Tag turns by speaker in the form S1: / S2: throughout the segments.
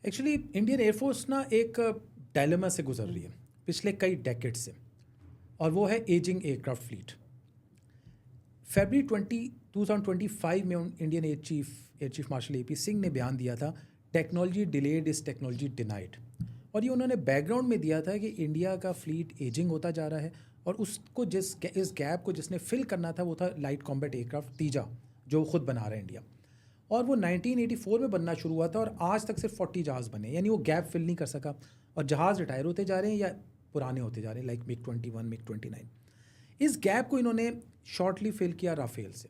S1: Actually Indian air force ना एक dilemma से गुजर रही है पिछले कई डेकेड से, और वो है एजिंग एयरक्राफ्ट फ्लीट। फरवरी 2025 में Indian air chief marshal AP Singh ने बयान दिया था, technology delayed is technology denied. और ये उन्होंने बैकग्राउंड में दिया था कि इंडिया का फ्लीट एजिंग होता जा रहा है, और उसको इस गैप को जिसने फिल करना था वो था लाइट कॉम्बैट एयरक्राफ्ट तीजा, जो खुद बना रहा है इंडिया। और वो 1984 में बनना शुरू हुआ था और आज तक सिर्फ 40 जहाज़ बने, यानी वो गैप फिल नहीं कर सका, और जहाज़ रिटायर होते जा रहे हैं या पुराने होते जा रहे हैं, लाइक MiG-21, MiG-29। इस गैप को इन्होंने शॉर्टली फिल किया राफेल से।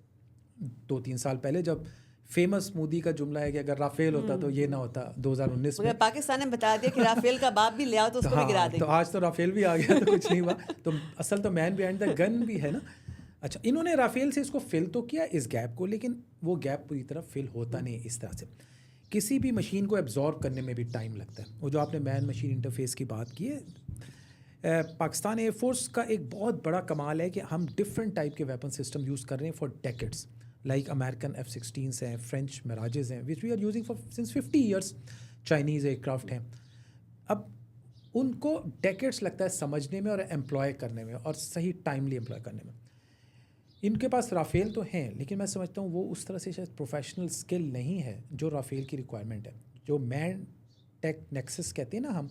S1: 2-3 साल पहले जब फेमस मोदी का जुमला है कि अगर राफेल होता तो ये ना होता, 2019 में
S2: पाकिस्तान ने बता दिया कि राफेल का बाप भी ले आओ तो उसको भी गिरा देंगे।
S1: तो आज तो राफेल भी आ गया तो कुछ नहीं हुआ। तो असल तो मैन बिहाइंड द गन भी है ना। अच्छा, इन्होंने राफेल से इसको फिल तो किया इस गैप को, लेकिन वो गैप पूरी तरह फिल होता नहीं इस तरह से। किसी भी मशीन को एब्जॉर्ब करने में भी टाइम लगता है। वो जो आपने मैन मशीन इंटरफेस की बात की है, पाकिस्तान एयरफोर्स का एक बहुत बड़ा कमाल है कि हम डिफरेंट टाइप के वेपन सिस्टम यूज़ कर रहे हैं for decades, like American F-16s हैं, फ्रेंच मिराजेस हैं, which we are using for since 50 years, Chinese aircraft हैं। अब उनको डेकेड्स लगता है समझने में और एम्प्लॉय करने में और सही टाइमली एम्प्लॉय करने में। इनके पास राफेल तो हैं, लेकिन मैं समझता हूँ वो उस तरह से शायद प्रोफेशनल स्किल नहीं है जो राफेल की रिक्वायरमेंट है। जो मैन टेक नेक्सस कहते हैं ना हम,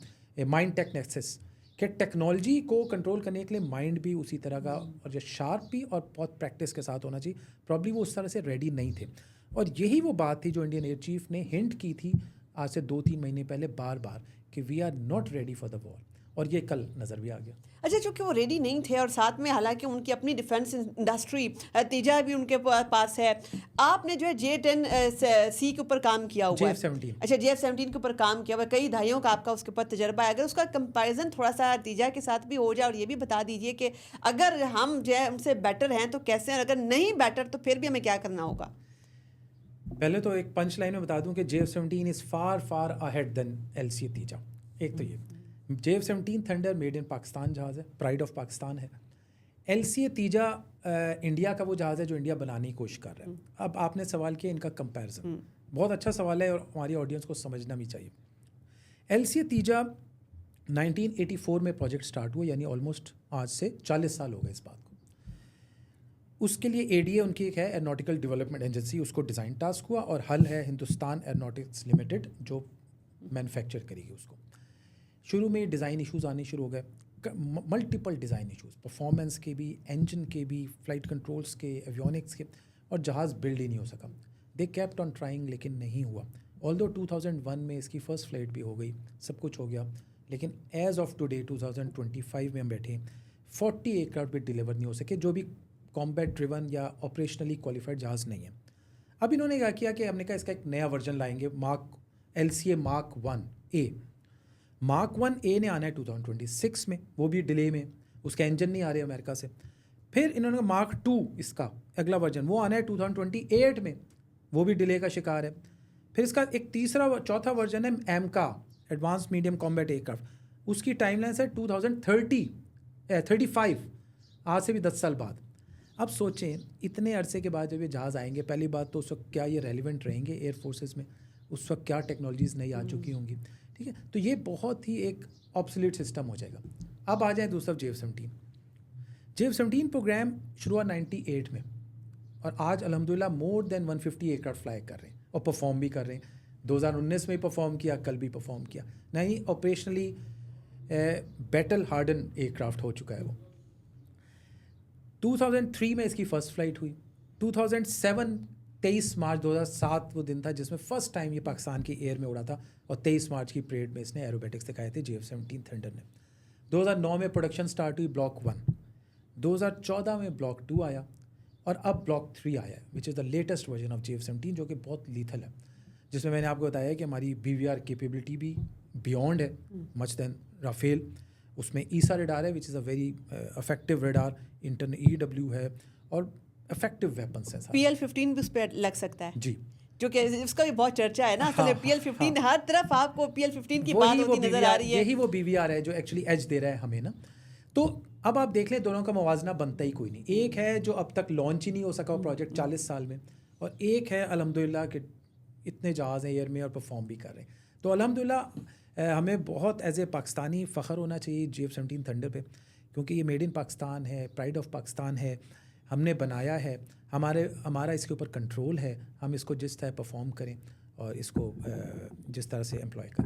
S1: माइंड टेक नेक्सस, कि टेक्नोलॉजी को कंट्रोल करने के लिए माइंड भी उसी तरह का और जो शार्प भी और बहुत प्रैक्टिस के साथ होना चाहिए, प्रॉब्ली वो उस तरह से रेडी नहीं थे। और यही वो बात थी जो इंडियन एयर चीफ ने हिंट की थी आज से 2-3 महीने पहले बार बार कि we are not ready for the war, और ये कल नज़र भी आ गया।
S2: अच्छा, चूँकि वो रेडी नहीं थे और साथ में हालांकि उनकी अपनी डिफेंस इंडस्ट्री तीजा भी उनके पास है, आपने जो है J-10C के ऊपर काम किया हुआ है।
S1: JF-17,
S2: अच्छा, JF-17 के ऊपर काम किया हुआ है, कई दहाइयों का आपका उसके ऊपर तजर्बा है। अगर उसका कंपैरिजन थोड़ा सा तीजा के साथ भी हो जाए, और ये भी बता दीजिए कि अगर हम जो है उनसे बेटर हैं तो कैसे, और अगर नहीं बेटर तो फिर भी हमें क्या करना होगा।
S1: पहले तो एक पंच लाइन में बता दूं कि JF-17 is far far ahead than LCA तीजा। एक तो ये JF-17 thunder made in Pakistan जहाज़ है, प्राइड ऑफ पाकिस्तान है। LCA तीजा इंडिया का वो जहाज़ है जो इंडिया बनाने की कोशिश कर रहा है। अब आपने सवाल किया इनका कंपैरिजन, बहुत अच्छा सवाल है और हमारी ऑडियंस को समझना भी चाहिए। LCA तीजा 1984 में प्रोजेक्ट स्टार्ट हुआ, यानी ऑलमोस्ट आज से 40 साल हो गए इस बात को। उसके लिए ADA उनकी एक है, एरोनॉटिकल डेवलपमेंट एजेंसी, उसको डिज़ाइन टास्क हुआ, और हल है हिंदुस्तान एरोनॉटिक्स लिमिटेड जो मैन्युफैक्चर करेगी उसको। शुरू में डिज़ाइन इश्यूज़ आने शुरू हो गए, मल्टीपल डिज़ाइन इश्यूज़, परफॉर्मेंस के भी, इंजन के भी, फ्लाइट कंट्रोल्स के, एवियोनिक्स के, और जहाज़ बिल्ड ही नहीं हो सका। दे केप्ट ऑन ट्राइंग, लेकिन नहीं हुआ। ऑल्दो 2001 में इसकी फ़र्स्ट फ्लाइट भी हो गई, सब कुछ हो गया, लेकिन एज़ ऑफ टुडे 2025 में हम बैठे 40 एयरक्राफ्ट भी डिलीवर नहीं हो सके, जो भी कॉम्बैट ड्रिवन या ऑपरेशनली क्वालिफाइड जहाज़ नहीं है। अब इन्होंने क्या किया कि हमने कहा इसका एक नया वर्जन लाएंगे, LCA Mark 1A। Mark 1A ने आना है 2026 में, वो भी डिले में, उसका इंजन नहीं आ रहे अमेरिका से। फिर इन्होंने Mark 2 इसका अगला वर्जन वो आना है 2028 में, वो भी डिले का शिकार है। फिर इसका एक चौथा वर्जन है AMCA, advance medium combat aircraft, उसकी टाइमलाइन है 2035, आज से भी 10 साल बाद। अब सोचें इतने अरसे के बाद जब ये जहाज़ आएंगे, पहली बात तो उस वक्त क्या ये रेलिवेंट रहेंगे एयर फोर्सेस में, उस वक्त क्या टेक्नोलॉजीज़ नई आ चुकी होंगी, ठीक है। तो ये बहुत ही एक ऑब्सोलीट सिस्टम हो जाएगा। अब आ जाए दूसरा JF-17 प्रोग्राम शुरू हुआ 98 में, और आज अल्हम्दुलिल्लाह मोर देन 150 एयरक्राफ्ट फ्लाई कर रहे हैं और परफॉर्म भी कर रहे हैं। 2019 में परफॉर्म किया, कल भी परफॉर्म किया, नहीं ऑपरेशनली बैटल हार्डन एयरक्राफ्ट हो चुका है वो। 2003 में इसकी फ़र्स्ट फ्लाइट हुई। 2007 23 मार्च 2007 वो दिन था जिसमें फ़र्स्ट टाइम ये पाकिस्तान की एयर में उड़ा था, और 23 मार्च की परेड में इसने एरोबेटिक्स दिखाए थे JF-17 थंडर ने। 2009 में प्रोडक्शन स्टार्ट हुई ब्लॉक 1, 2014 में ब्लॉक 2 आया, और अब ब्लॉक 3 आया है, which is the latest version of JF-17, जो कि बहुत लीथल है, जिसमें मैंने आपको बताया कि हमारी BVR कैपेबिलिटी भी बियॉन्ड है मच देन राफेल। उसमें ईसा रेडार है, which is a very effective radar, internal EW है, और इफेक्टिव वेपन्स हैं।
S2: PL-15 भी उस पर लग सकता है
S1: जी,
S2: क्योंकि उसका भी बहुत चर्चा है ना। असल PL-15 हर तरफ आपको PL-15 की बात होती नजर आ रही है।
S1: यही वो BVR है जो एक्चुअली एज दे रहा है हमें ना। तो अब आप देख लें, दोनों का मुवाजना बनता ही कोई नहीं। एक है जो अब तक लॉन्च ही नहीं हो सका वो प्रोजेक्ट 40 साल में, और एक है अल्हम्दुलिल्लाह कि इतने जहाज़ हैं एयर में और परफॉर्म भी कर रहे हैं। तो अल्हम्दुलिल्लाह हमें बहुत एज ए पाकिस्तानी फ़ख्र होना चाहिए JF-17 थंडर पे, क्योंकि ये मेड इन पाकिस्तान है, प्राइड ऑफ पाकिस्तान है, हमने बनाया है, हमारा इसके ऊपर कंट्रोल है, हम इसको जिस तरह परफॉर्म करें और इसको जिस तरह से एम्प्लॉय करें।